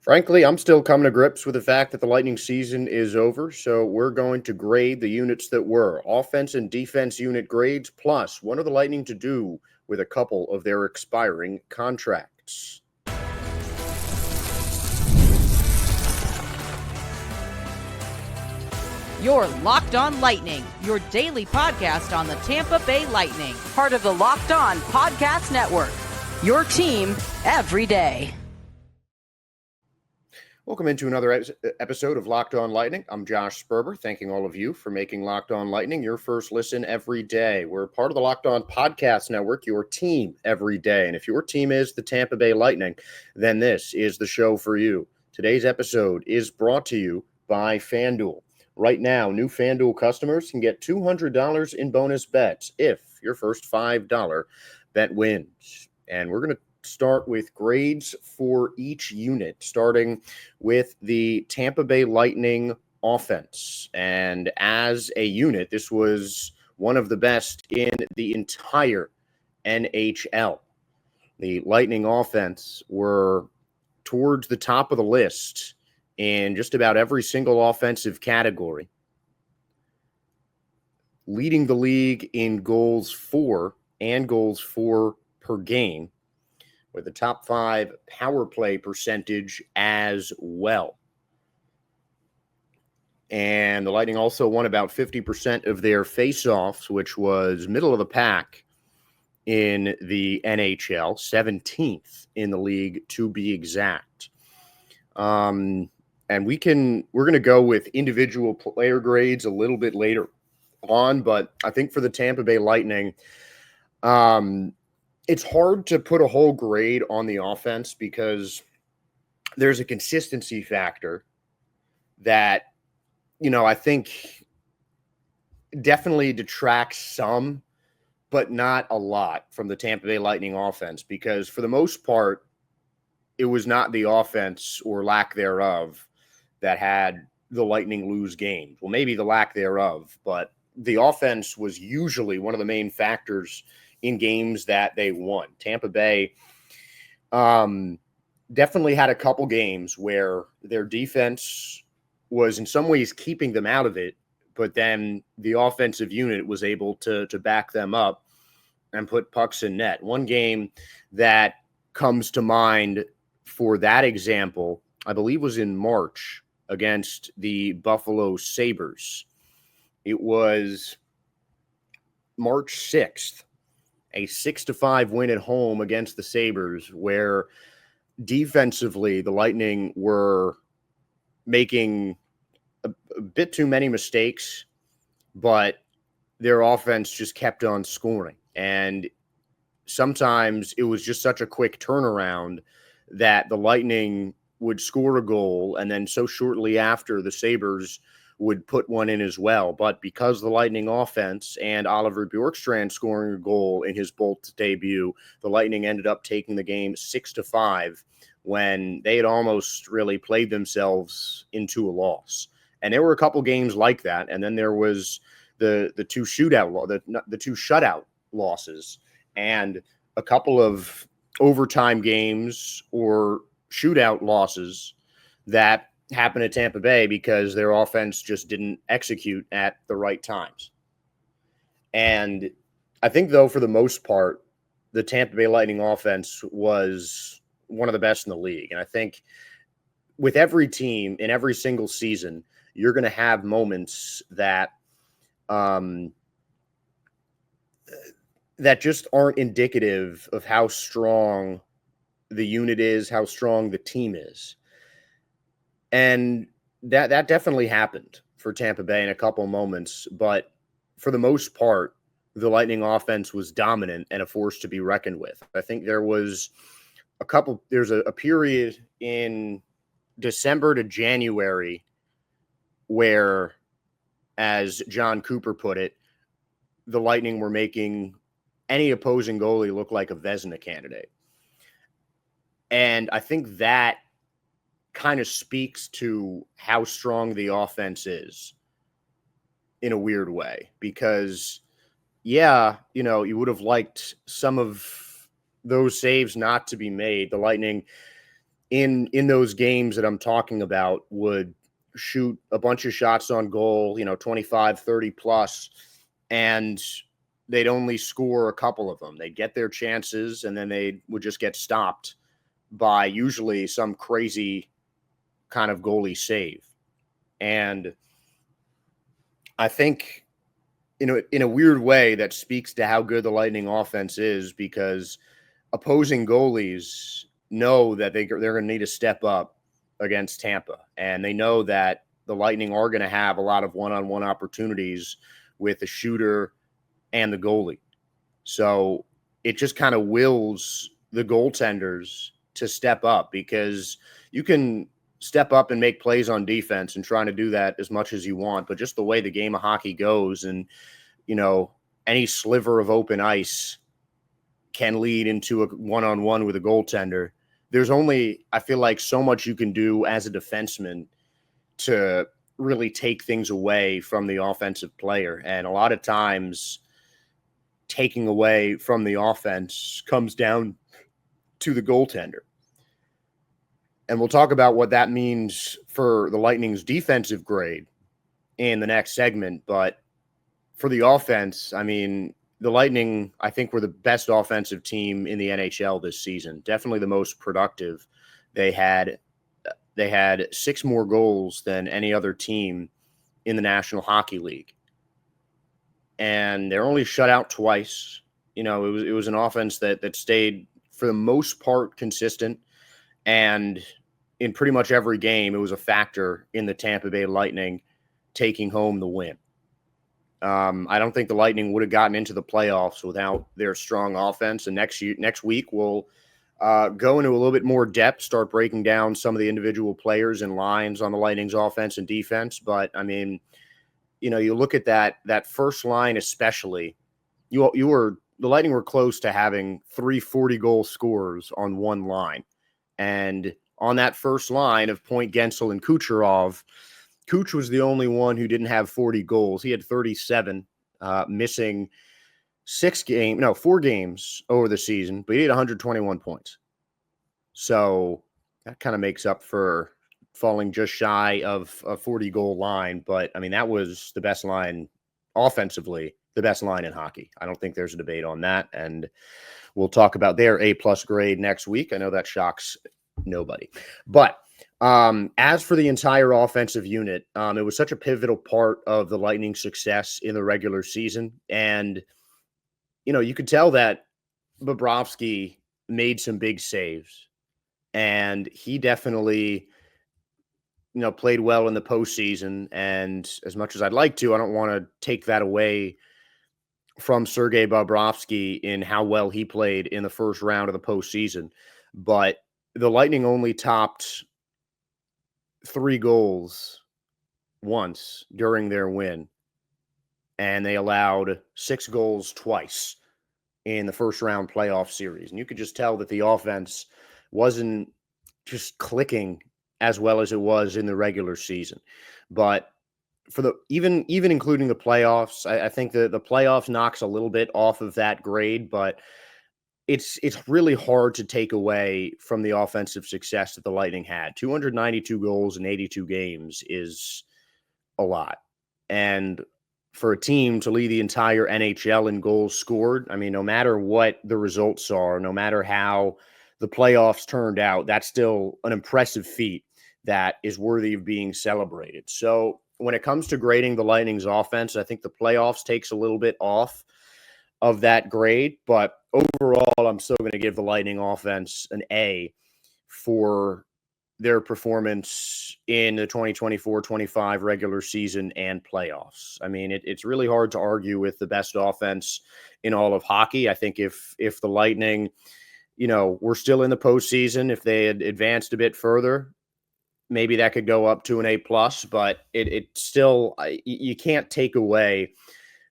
Frankly, I'm still coming to grips with the fact that the Lightning season is over, so we're going to grade the units that were offense and defense unit grades, plus what are the Lightning to do with a couple of their expiring contracts. You're Locked On Lightning, your daily podcast on the Tampa Bay Lightning, part of the Locked On Podcast Network, your team every day. Welcome into another episode of Locked On Lightning. I'm Josh Sperber, thanking all of you for making Locked On Lightning your first listen every day. We're part of the Locked On Podcast Network, your team every day. And if your team is the Tampa Bay Lightning, then this is the show for you. Today's episode is brought to you by FanDuel. Right now, new FanDuel customers can get $200 in bonus bets if your first $5 bet wins. And we're going to start with grades for each unit, starting with the Tampa Bay Lightning offense. And as a unit, this was one of the best in the entire NHL. The Lightning offense were towards the top of the list in just about every single offensive category, leading the league in goals for and goals for per game, with the top 5 power play percentage as well. And the Lightning also won about 50% of their faceoffs, which was middle of the pack in the NHL, 17th in the league to be exact. And we're going to go with individual player grades a little bit later on, but I think for the Tampa Bay Lightning, it's hard to put a whole grade on the offense because there's a consistency factor that, I think definitely detracts some, but not a lot from the Tampa Bay Lightning offense, because for the most part, it was not the offense or lack thereof that had the Lightning lose games. Well, maybe the lack thereof, but the offense was usually one of the main factors in games that they won. Tampa Bay definitely had a couple games where their defense was in some ways keeping them out of it, but then the offensive unit was able to back them up and put pucks in net. One game that comes to mind for that example, I believe, was in March against the Buffalo Sabres. It was March 6th. A 6-5 win at home against the Sabres, where defensively the Lightning were making a bit too many mistakes, but their offense just kept on scoring. And sometimes it was just such a quick turnaround that the Lightning would score a goal, and then so shortly after, the Sabres would put one in as well. But because the Lightning offense and Oliver Bjorkstrand scoring a goal in his Bolt debut, the Lightning ended up taking the game 6-5 when they had almost really played themselves into a loss. And there were a couple games like that. And then there was the two shutout losses and a couple of overtime games or shootout losses that happened at Tampa Bay because their offense just didn't execute at the right times. And I think, though, for the most part, the Tampa Bay Lightning offense was one of the best in the league. And I think with every team in every single season, you're going to have moments that that just aren't indicative of how strong the unit is, how strong the team is. And that definitely happened for Tampa Bay in a couple moments. But for the most part, the Lightning offense was dominant and a force to be reckoned with. I think there's a period in December to January where, as John Cooper put it, the Lightning were making any opposing goalie look like a Vezina candidate. And I think that kind of speaks to how strong the offense is in a weird way, because you would have liked some of those saves not to be made. The Lightning in those games that I'm talking about would shoot a bunch of shots on goal, 25, 30 plus, and they'd only score a couple of them. They'd get their chances and then they would just get stopped by usually some crazy kind of goalie save. And I think, in a weird way, that speaks to how good the Lightning offense is, because opposing goalies know that they're going to need to step up against Tampa. And they know that the Lightning are going to have a lot of one-on-one opportunities with the shooter and the goalie. So it just kind of wills the goaltenders to step up, because you can step up and make plays on defense and trying to do that as much as you want. But just the way the game of hockey goes, and, any sliver of open ice can lead into a one-on-one with a goaltender. There's only, I feel like, so much you can do as a defenseman to really take things away from the offensive player. And a lot of times taking away from the offense comes down to the goaltender. And we'll talk about what that means for the Lightning's defensive grade in the next segment. But for the offense, I mean, the Lightning, I think, were the best offensive team in the NHL this season. Definitely the most productive. They had 6 more goals than any other team in the National Hockey League. And they're only shut out twice. It was an offense that stayed, for the most part, consistent. And in pretty much every game, it was a factor in the Tampa Bay Lightning taking home the win. I don't think the Lightning would have gotten into the playoffs without their strong offense. And next week, we'll go into a little bit more depth, start breaking down some of the individual players and lines on the Lightning's offense and defense. But, I mean, you look at that first line especially, the Lightning were close to having 3 40-goal scorers on one line. And on that first line of Point, Gensel, and Kucherov, Kuch was the only one who didn't have 40 goals. He had 37, missing 4 games over the season, but he had 121 points. So that kind of makes up for falling just shy of a 40-goal line. But, I mean, that was the best line offensively, the best line in hockey. I don't think there's a debate on that. And we'll talk about their A-plus grade next week. I know that shocks nobody. But as for the entire offensive unit, it was such a pivotal part of the Lightning's success in the regular season. And, you could tell that Bobrovsky made some big saves. And he definitely, played well in the postseason. And as much as I'd like to, I don't want to take that away from Sergei Bobrovsky in how well he played in the first round of the postseason. But the Lightning only topped 3 goals once during their win, and they allowed 6 goals twice in the first round playoff series. And you could just tell that the offense wasn't just clicking as well as it was in the regular season. But for the even including the playoffs, I think the playoffs knocks a little bit off of that grade, but it's really hard to take away from the offensive success that the Lightning had. 292 goals in 82 games is a lot. And for a team to lead the entire NHL in goals scored, I mean, no matter what the results are, no matter how the playoffs turned out, that's still an impressive feat that is worthy of being celebrated. So when it comes to grading the Lightning's offense, I think the playoffs takes a little bit off of that grade, but overall, I'm still going to give the Lightning offense an A for their performance in the 2024-25 regular season and playoffs. I mean, it's really hard to argue with the best offense in all of hockey. I think if the Lightning, were still in the postseason, if they had advanced a bit further, maybe that could go up to an A+, but it still, you can't take away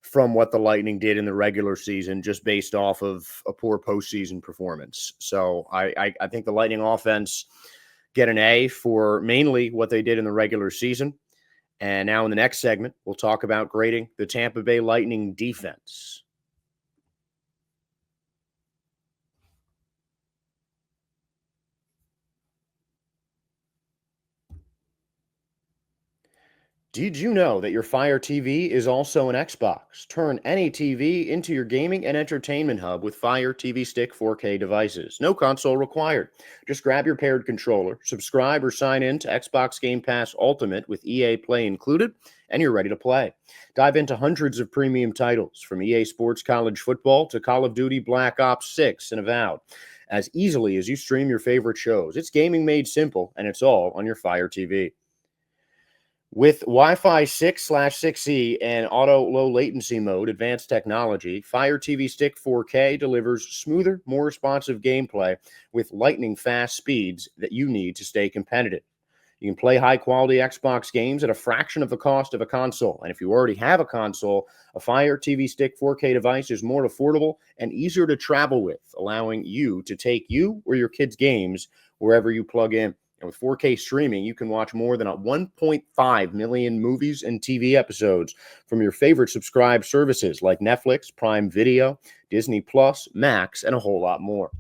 from what the Lightning did in the regular season just based off of a poor postseason performance. So I think the Lightning offense get an A for mainly what they did in the regular season. And now in the next segment, we'll talk about grading the Tampa Bay Lightning defense. Did you know that your Fire TV is also an Xbox? Turn any TV into your gaming and entertainment hub with Fire TV Stick 4K devices. No console required. Just grab your paired controller, subscribe or sign in to Xbox Game Pass Ultimate with EA Play included, and you're ready to play. Dive into hundreds of premium titles from EA Sports College Football to Call of Duty Black Ops 6 and Avowed as easily as you stream your favorite shows. It's gaming made simple, and it's all on your Fire TV. With Wi-Fi 6/6E and auto low latency mode, advanced technology, Fire TV Stick 4K delivers smoother, more responsive gameplay with lightning fast speeds that you need to stay competitive. You can play high-quality Xbox games at a fraction of the cost of a console. And if you already have a console, a Fire TV Stick 4K device is more affordable and easier to travel with, allowing you to take you or your kids' games wherever you plug in. And with 4K streaming, you can watch more than 1.5 million movies and TV episodes from your favorite subscribed services like Netflix, Prime Video, Disney Plus, Max, and a whole lot more.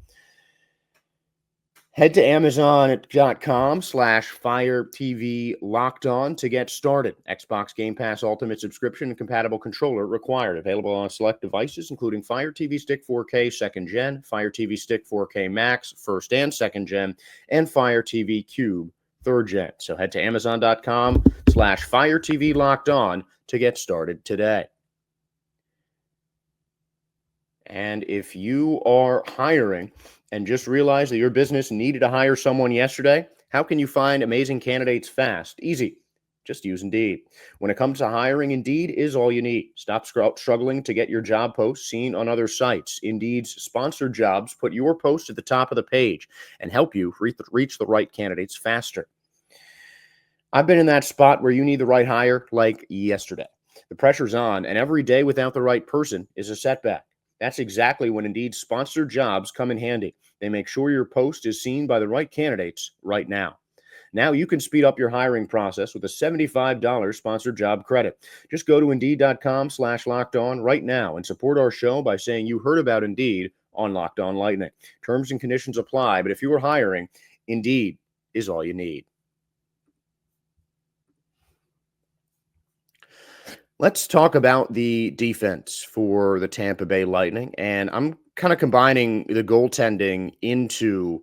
Head to Amazon.com/Fire TV Locked On to get started. Xbox Game Pass Ultimate subscription and compatible controller required. Available on select devices, including Fire TV Stick 4K 2nd Gen, Fire TV Stick 4K Max 1st and 2nd Gen, and Fire TV Cube 3rd Gen. So head to Amazon.com/Fire TV Locked On to get started today. And if you are hiring and just realized that your business needed to hire someone yesterday, how can you find amazing candidates fast? Easy. Just use Indeed. When it comes to hiring, Indeed is all you need. Stop struggling to get your job posts seen on other sites. Indeed's sponsored jobs put your post at the top of the page and help you reach the right candidates faster. I've been in that spot where you need the right hire like yesterday. The pressure's on, and every day without the right person is a setback. That's exactly when Indeed's sponsored jobs come in handy. They make sure your post is seen by the right candidates right now. Now you can speed up your hiring process with a $75 sponsored job credit. Just go to Indeed.com/LockedOn right now and support our show by saying you heard about Indeed on Locked On Lightning. Terms and conditions apply, but if you are hiring, Indeed is all you need. Let's talk about the defense for the Tampa Bay Lightning, and I'm kind of combining the goaltending into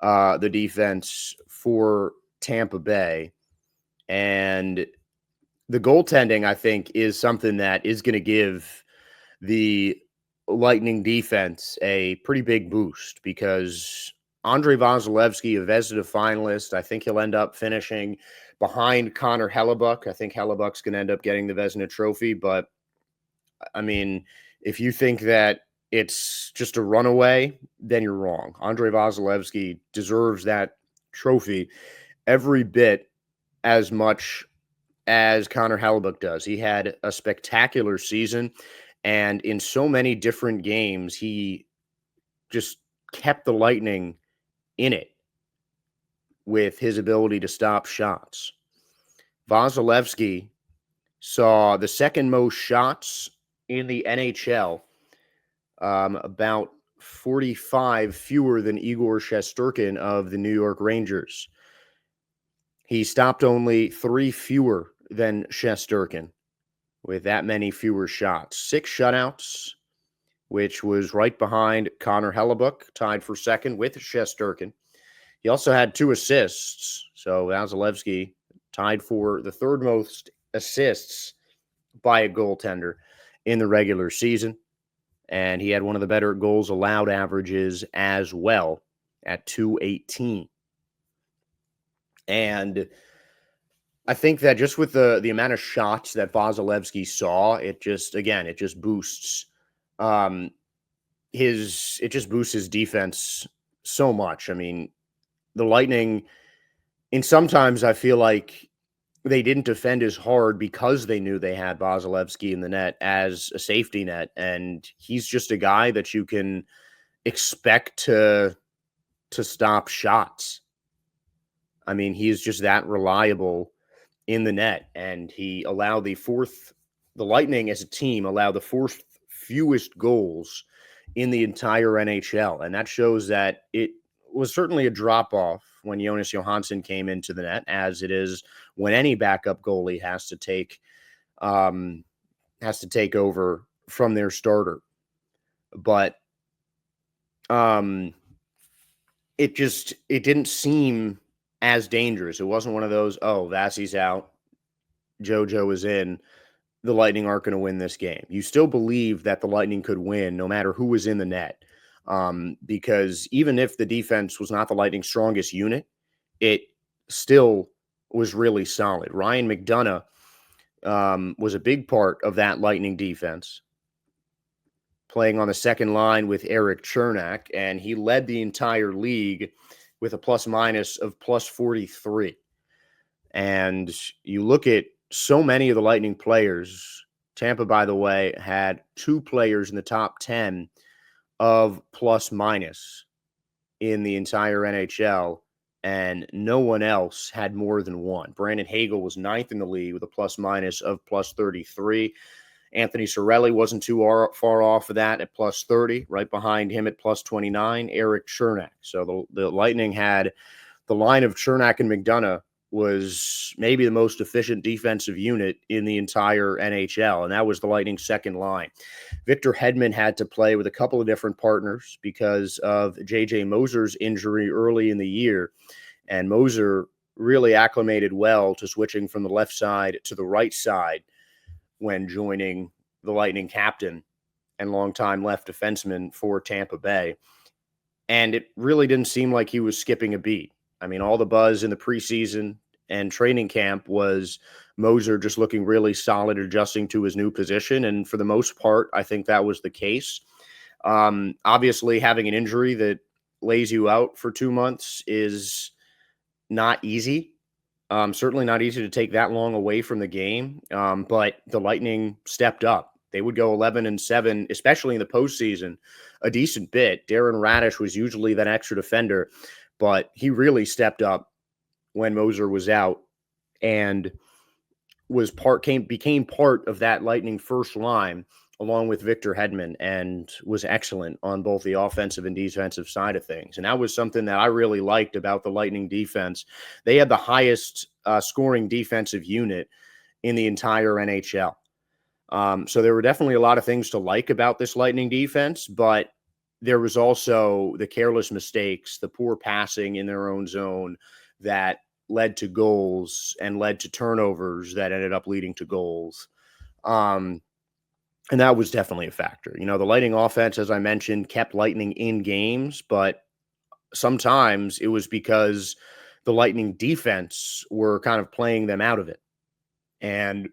the defense for Tampa Bay. And the goaltending, I think, is something that is going to give the Lightning defense a pretty big boost because Andrei Vasilevskiy, a Vezina finalist, I think he'll end up finishing behind Connor Hellebuyck. I think Hellebuck's going to end up getting the Vezina trophy. But, I mean, if you think that it's just a runaway, then you're wrong. Andrei Vasilevskiy deserves that trophy every bit as much as Connor Hellebuyck does. He had a spectacular season, and in so many different games, he just kept the Lightning in it with his ability to stop shots. Vasilevskiy saw the second most shots in the NHL, about 45 fewer than Igor Shesterkin of the New York Rangers. He stopped only 3 fewer than Shesterkin with that many fewer shots. 6 shutouts, which was right behind Connor Hellebuyck, tied for second with Shesterkin. He also had 2 assists, so Vasilevskiy tied for the third most assists by a goaltender in the regular season, and he had one of the better goals allowed averages as well at .218. And I think that just with the amount of shots that Vasilevskiy saw, it just boosts his defense so much. I mean, the Lightning, and sometimes I feel like they didn't defend as hard because they knew they had Vasilevskiy in the net as a safety net, and he's just a guy that you can expect to stop shots. I mean, he's just that reliable in the net, and he allowed the Lightning as a team allowed the 4th fewest goals in the entire NHL, and that shows that it was certainly a drop-off when Jonas Johansson came into the net, as it is when any backup goalie has to take over from their starter. But it didn't seem as dangerous. It wasn't one of those, oh, Vasi's out, JoJo is in, the Lightning aren't going to win this game. You still believe that the Lightning could win no matter who was in the net. Because even if the defense was not the Lightning's strongest unit, it still was really solid. Ryan McDonough was a big part of that Lightning defense, playing on the second line with Erik Cernak, and he led the entire league with a plus-minus of plus 43. And you look at so many of the Lightning players. Tampa, by the way, had 2 players in the top 10 of plus-minus in the entire NHL, and no one else had more than 1. Brandon Hagel was 9th in the league with a plus-minus of plus 33. Anthony Cirelli wasn't too far off of that at plus 30. Right behind him at plus 29, Erik Cernak. So the Lightning had the line of Cernak and McDonough was maybe the most efficient defensive unit in the entire NHL, and that was the Lightning's second line. Victor Hedman had to play with a couple of different partners because of J.J. Moser's injury early in the year, and Moser really acclimated well to switching from the left side to the right side when joining the Lightning captain and longtime left defenseman for Tampa Bay. And it really didn't seem like he was skipping a beat. I mean, all the buzz in the preseason and training camp was Moser just looking really solid, adjusting to his new position. And for the most part, I think that was the case. Obviously, having an injury that lays you out for 2 months is not easy. Certainly not easy to take that long away from the game. But the Lightning stepped up. They would go 11-7, especially in the postseason, a decent bit. Darren Radish was usually that extra defender, but he really stepped up when Moser was out and became part of that Lightning first line along with Victor Hedman, and was excellent on both the offensive and defensive side of things. And that was something that I really liked about the Lightning defense. They had the highest scoring defensive unit in the entire NHL. So there were definitely a lot of things to like about this Lightning defense, but there was also the careless mistakes, the poor passing in their own zone that led to goals and led to turnovers that ended up leading to goals. And that was definitely a factor. You know, the Lightning offense, as I mentioned, kept Lightning in games, but sometimes it was because the Lightning defense were kind of playing them out of it. And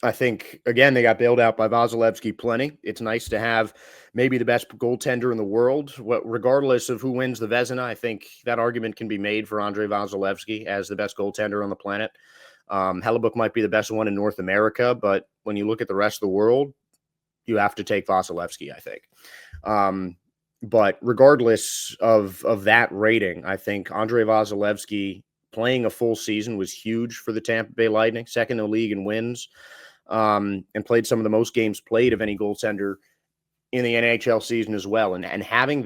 I think, again, they got bailed out by Vasilevsky plenty. It's nice to have maybe the best goaltender in the world. Regardless of who wins the Vezina, I think that argument can be made for Andrei Vasilevsky as the best goaltender on the planet. Hellebuyck might be the best one in North America, but when you look at the rest of the world, you have to take Vasilevsky, I think. But regardless of that rating, I think Andrei Vasilevsky playing a full season was huge for the Tampa Bay Lightning, second in the league in wins, and played some of the most games played of any goaltender in the NHL season as well. And having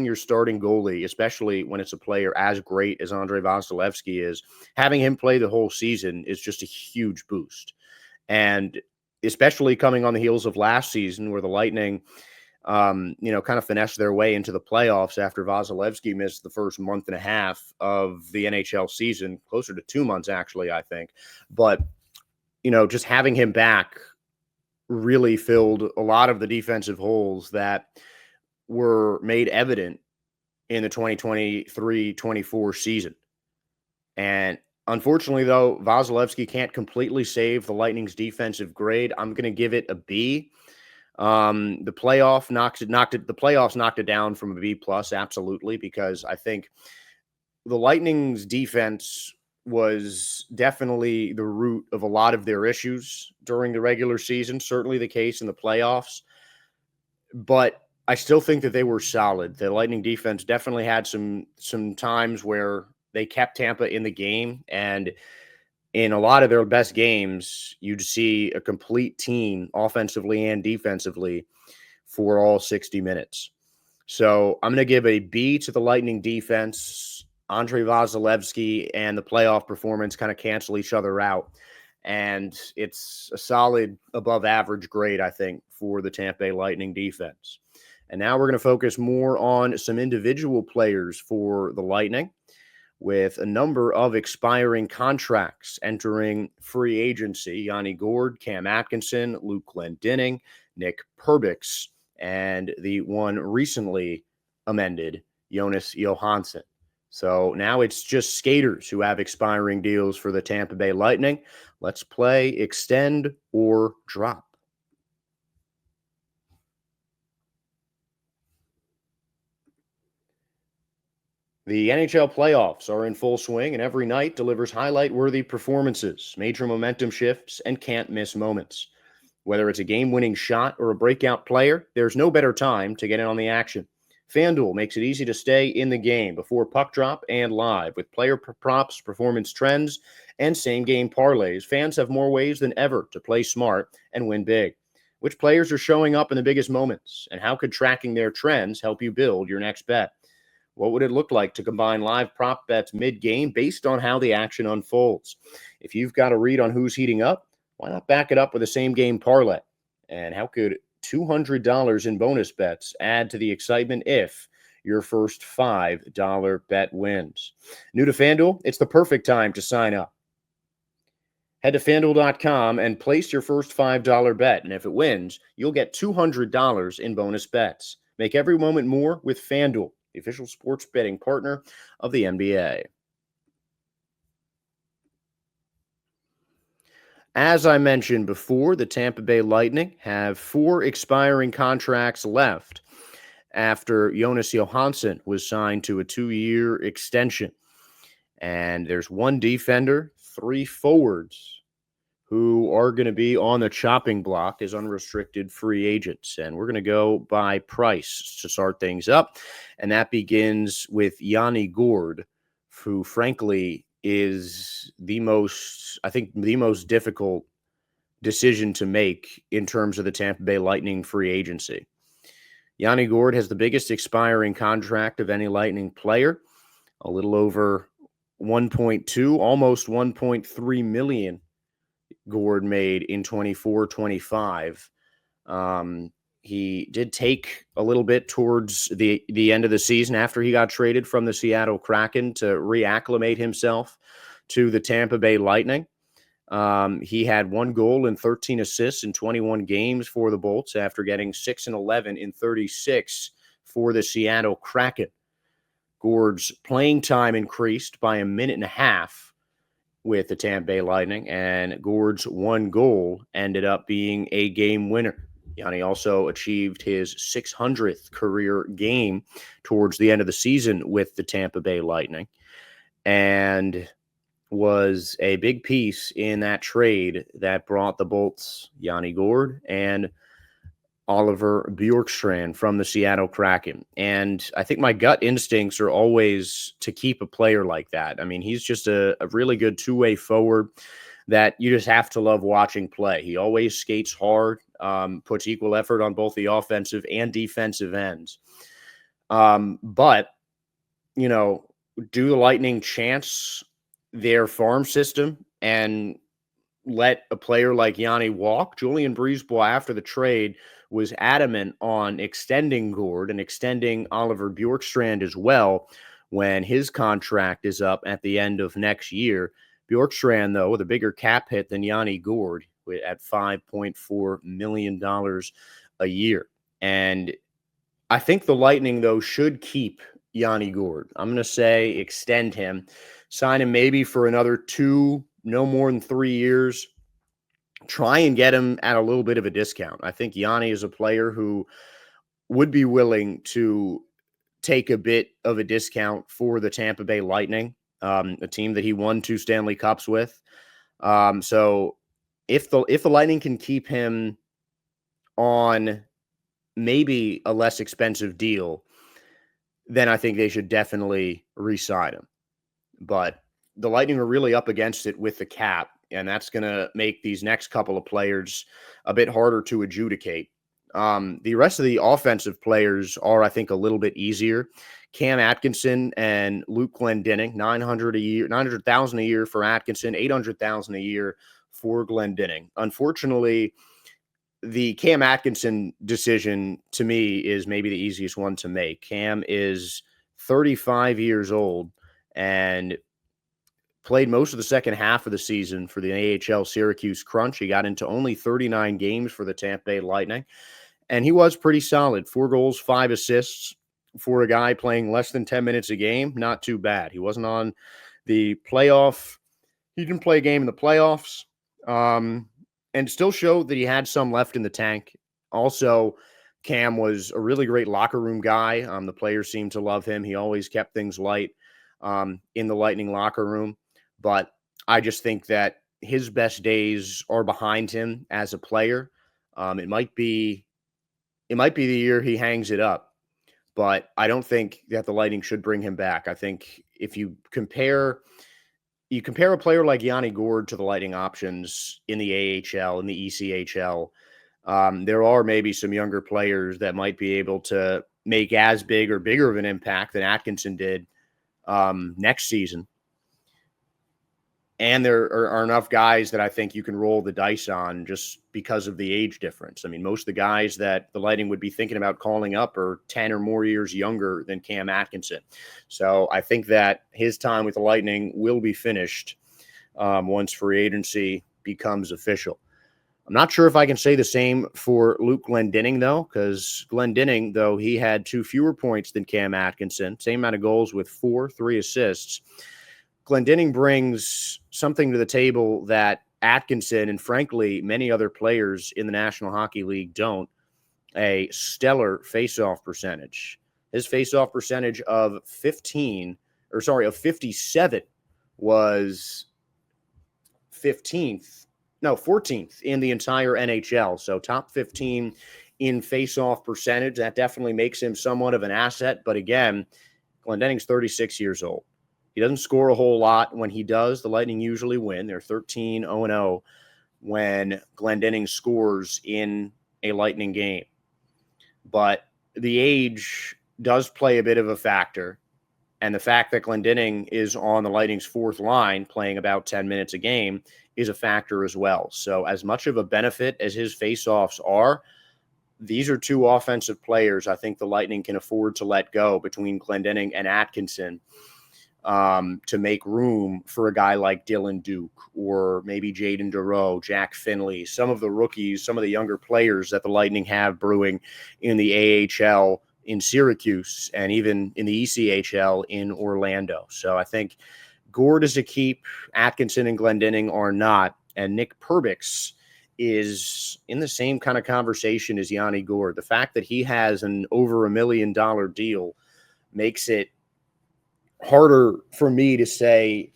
your starting goalie, especially when it's a player as great as Andrei Vasilevsky is, having him play the whole season is just a huge boost. And especially coming on the heels of last season where the Lightning, kind of finessed their way into the playoffs after Vasilevsky missed the first month and a half of the NHL season, closer to 2 months, actually, I think. But, just having him back really filled a lot of the defensive holes that were made evident in the 2023-24 season. And unfortunately, though, Vasilevsky can't completely save the Lightning's defensive grade. I'm going to give it a B. The playoffs knocked it down from a B plus, absolutely, because I think the Lightning's defense was definitely the root of a lot of their issues during the regular season, certainly the case in the playoffs. But I still think that they were solid. The Lightning defense definitely had some times where they kept Tampa in the game, and in a lot of their best games, you'd see a complete team offensively and defensively for all 60 minutes. So I'm going to give a B to the Lightning defense. Andre Vasilevsky and the playoff performance kind of cancel each other out. And it's a solid above average grade, I think, for the Tampa Bay Lightning defense. And now we're going to focus more on some individual players for the Lightning, with a number of expiring contracts entering free agency. Yanni Gourde, Cam Atkinson, Luke Glendening, Nick Perbix, and the one recently amended, Jonas Johansson. So now it's just skaters who have expiring deals for the Tampa Bay Lightning. Let's play extend or drop. The NHL playoffs are in full swing, and every night delivers highlight-worthy performances, major momentum shifts, and can't-miss moments. Whether it's a game-winning shot or a breakout player, there's no better time to get in on the action. FanDuel makes it easy to stay in the game before puck drop and live. With player props, performance trends, and same-game parlays, fans have more ways than ever to play smart and win big. Which players are showing up in the biggest moments, and how could tracking their trends help you build your next bet? What would it look like to combine live prop bets mid-game based on how the action unfolds? If you've got a read on who's heating up, why not back it up with a same-game parlay? And how could $200 in bonus bets add to the excitement if your first $5 bet wins? New to FanDuel? It's the perfect time to sign up. Head to FanDuel.com and place your first $5 bet, and if it wins, you'll get $200 in bonus bets. Make every moment more with FanDuel, the official sports betting partner of the NBA. As I mentioned before, the Tampa Bay Lightning have 4 expiring contracts left after Jonas Johansson was signed to a 2-year extension. And there's 1 defender, 3 forwards who are going to be on the chopping block as unrestricted free agents. And we're going to go by price to start things up. And that begins with Yanni Gourde, who frankly is the most difficult decision to make in terms of the Tampa Bay Lightning free agency. Yanni Gourde has the biggest expiring contract of any Lightning player, a little over 1.2, almost 1.3 million Gourde made in 24-25. He did take a little bit towards the end of the season after he got traded from the Seattle Kraken to reacclimate himself to the Tampa Bay Lightning. He had 1 goal and 13 assists in 21 games for the Bolts after getting 6 and 11 in 36 for the Seattle Kraken. Gourde's playing time increased by 1.5 minutes with the Tampa Bay Lightning, and Gourde's 1 goal ended up being a game winner. Yanni also achieved his 600th career game towards the end of the season with the Tampa Bay Lightning, and was a big piece in that trade that brought the Bolts Yanni Gourde and Oliver Bjorkstrand from the Seattle Kraken. And I think my gut instincts are always to keep a player like that. I mean, he's just a really good two-way forward that you just have to love watching play. He always skates hard, puts equal effort on both the offensive and defensive ends. But, you know, do the Lightning chance their farm system and let a player like Yanni walk? Julian Brisebois, after the trade, was adamant on extending Gourde and extending Oliver Bjorkstrand as well when his contract is up at the end of next year. Bjorkstrand, though, with a bigger cap hit than Yanni Gourde at $5.4 million a year. And I think the Lightning, though, should keep Yanni Gourde. I'm going to say extend him, sign him maybe for another 2, no more than 3 years. Try and get him at a little bit of a discount. I think Yanni is a player who would be willing to take a bit of a discount for the Tampa Bay Lightning, a team that he won 2 Stanley Cups with. So if the Lightning can keep him on maybe a less expensive deal, then I think they should definitely re-sign him. But the Lightning are really up against it with the cap, and that's going to make these next couple of players a bit harder to adjudicate. The rest of the offensive players are, I think, a little bit easier. Cam Atkinson and Luke Glendening, $900,000 a year for Atkinson, $800,000 a year for Glendening. Unfortunately, the Cam Atkinson decision to me is maybe the easiest one to make. Cam is 35 years old and played most of the second half of the season for the AHL Syracuse Crunch. He got into only 39 games for the Tampa Bay Lightning, and he was pretty solid. 4 goals, 5 assists for a guy playing less than 10 minutes a game. Not too bad. He wasn't on the playoff. He didn't play a game in the playoffs, and still showed that he had some left in the tank. Also, Cam was a really great locker room guy. The players seemed to love him. He always kept things light in the Lightning locker room. But I just think that his best days are behind him as a player. It might be the year he hangs it up, but I don't think that the Lightning should bring him back. I think if you compare a player like Yanni Gourde to the Lightning options in the AHL and the ECHL, there are maybe some younger players that might be able to make as big or bigger of an impact than Atkinson did next season. And there are enough guys that I think you can roll the dice on just because of the age difference. I mean, most of the guys that the Lightning would be thinking about calling up are 10 or more years younger than Cam Atkinson. So I think that his time with the Lightning will be finished once free agency becomes official. I'm not sure if I can say the same for Luke Glendening, though, because Glendening, though he had 2 fewer points than Cam Atkinson, same amount of goals with 3 assists, Glendening brings something to the table that Atkinson and, frankly, many other players in the National Hockey League don't: a stellar faceoff percentage. His faceoff percentage of 57 was 14th in the entire NHL. So top 15 in faceoff percentage. That definitely makes him somewhat of an asset. But again, Glendening's 36 years old. He doesn't score a whole lot. When he does, the Lightning usually win. They're 13-0-0 when Glendening scores in a Lightning game. But the age does play a bit of a factor. And the fact that Glendening is on the Lightning's 4th line, playing about 10 minutes a game, is a factor as well. So as much of a benefit as his faceoffs are, these are 2 offensive players I think the Lightning can afford to let go between Glendening and Atkinson, to make room for a guy like Dylan Duke or maybe Jaden Dureau, Jack Finley, some of the rookies, some of the younger players that the Lightning have brewing in the AHL in Syracuse and even in the ECHL in Orlando. So I think Gourde is a keep. Atkinson and Glendening are not. And Nick Perbix is in the same kind of conversation as Yanni Gourde. The fact that he has an over $1 million deal makes it harder for me to say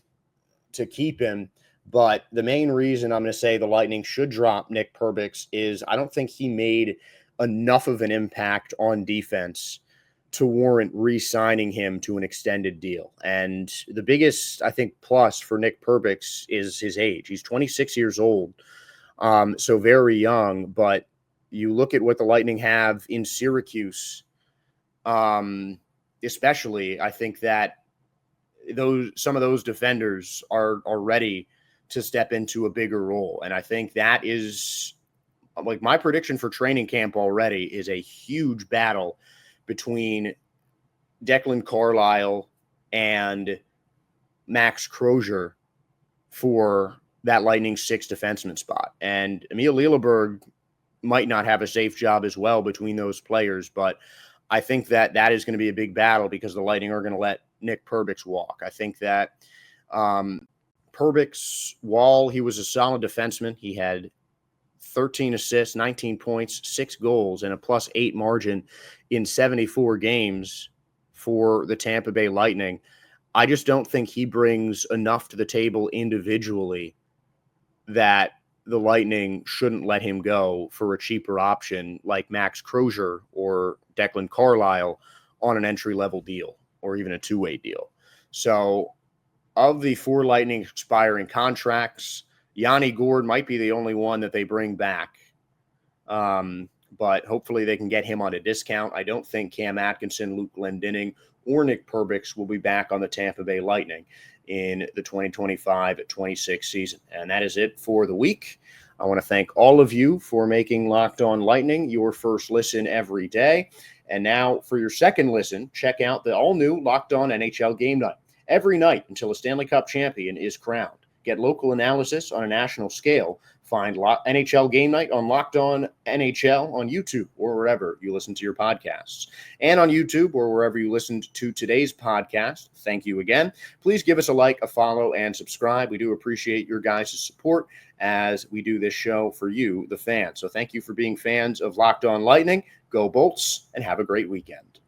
to keep him. But the main reason I'm going to say the Lightning should drop Nick Perbix is I don't think he made enough of an impact on defense to warrant re-signing him to an extended deal. And the biggest, I think, plus for Nick Perbix is his age. He's 26 years old, so very young. But you look at what the Lightning have in Syracuse, especially, I think that some of those defenders are ready to step into a bigger role. And I think that is, like, my prediction for training camp already is a huge battle between Declan Carlisle and Max Crozier for that Lightning 6 defenseman spot. And Emil Lilleberg might not have a safe job as well between those players, but I think that is going to be a big battle because the Lightning are going to let Nick Perbix walk. I think that Perbix, while he was a solid defenseman, he had 13 assists, 19 points, 6 goals, and a +8 margin in 74 games for the Tampa Bay Lightning. I just don't think he brings enough to the table individually that the Lightning shouldn't let him go for a cheaper option like Max Crozier or Declan Carlisle on an entry-level deal or even a 2-way deal. So of the 4 Lightning expiring contracts, Yanni Gourde might be the only one that they bring back. but hopefully they can get him on a discount. I don't think Cam Atkinson, Luke Glendening, or Nick Perbix will be back on the Tampa Bay Lightning in the 2025-26 season. And that is it for the week. I want to thank all of you for making Locked On Lightning your first listen every day. And now for your second listen, check out the all-new Locked On NHL Game Night every night until a Stanley Cup champion is crowned. Get local analysis on a national scale. Find NHL Game Night on Locked On NHL on YouTube or wherever you listen to your podcasts. And on YouTube or wherever you listened to today's podcast, thank you again. Please give us a like, a follow, and subscribe. We do appreciate your guys' support as we do this show for you, the fans. So thank you for being fans of Locked On Lightning. Go Bolts, and have a great weekend.